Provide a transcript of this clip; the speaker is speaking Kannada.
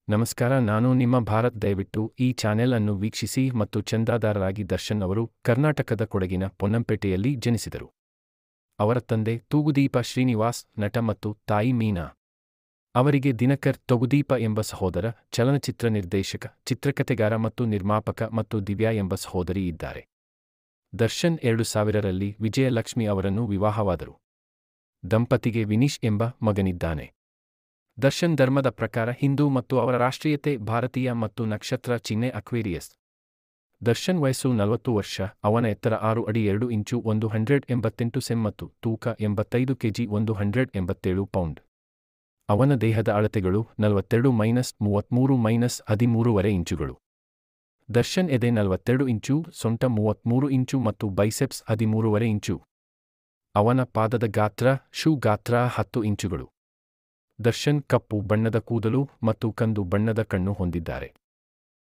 ನಮಸ್ಕಾರ, ನಾನು ನಿಮ್ಮ ಭಾರತ್. ದಯವಿಟ್ಟು ಈ ಚಾನೆಲ್ ಅನ್ನು ವೀಕ್ಷಿಸಿ ಮತ್ತು ಚಂದಾದಾರರಾಗಿ. ದರ್ಶನ್ ಅವರು ಕರ್ನಾಟಕದ ಕೊಡಗಿನ ಪೊನ್ನಂಪೇಟೆಯಲ್ಲಿ ಜನಿಸಿದರು. ಅವರ ತಂದೆ ತೂಗುದೀಪ ಶ್ರೀನಿವಾಸ್, ನಟ, ಮತ್ತು ತಾಯಿ ಮೀನಾ. ಅವರಿಗೆ ದಿನಕರ್ ತೊಗುದೀಪ ಎಂಬ ಸಹೋದರ, ಚಲನಚಿತ್ರ ನಿರ್ದೇಶಕ, ಚಿತ್ರಕಥೆಗಾರ ಮತ್ತು ನಿರ್ಮಾಪಕ, ಮತ್ತು ದಿವ್ಯಾ ಎಂಬ ಸಹೋದರಿ ಇದ್ದಾರೆ. ದರ್ಶನ್ 2000ರಲ್ಲಿ ವಿಜಯಲಕ್ಷ್ಮಿ ಅವರನ್ನು ವಿವಾಹವಾದರು. ದಂಪತಿಗೆ ವಿನೀಶ್ ಎಂಬ ಮಗನಿದ್ದಾನೆ. ದರ್ಶನ್ ಧರ್ಮದ ಪ್ರಕಾರ ಹಿಂದೂ ಮತ್ತು ಅವರ ರಾಷ್ಟ್ರೀಯತೆ ಭಾರತೀಯ ಮತ್ತು ನಕ್ಷತ್ರ ಚಿಹ್ನೆ ಅಕ್ವೇರಿಯಸ್. ದರ್ಶನ್ ವಯಸ್ಸು 40 ವರ್ಷ. ಅವನ ಎತ್ತರ 6 ಅಡಿ 2 ಇಂಚು 188 ಸೆಂ ಮತ್ತು ತೂಕ 85 ಕೆಜಿ 187 ಪೌಂಡ್. ಅವನ ದೇಹದ ಅಳತೆಗಳು 42-33-13 ಇಂಚುಗಳು. ದರ್ಶನ್ ಎದೆ 42 ಇಂಚು, ಸೊಂಟ 33 ಇಂಚು ಮತ್ತು ಬೈಸೆಪ್ಸ್ 13 ಇಂಚು. ಅವನ ಪಾದದ ಗಾತ್ರ, ಶೂ ಗಾತ್ರ 10 ಇಂಚುಗಳು. ದರ್ಶನ್ ಕಪ್ಪು ಬಣ್ಣದ ಕೂದಲು ಮತ್ತು ಕಂದು ಬಣ್ಣದ ಕಣ್ಣು ಹೊಂದಿದ್ದಾರೆ.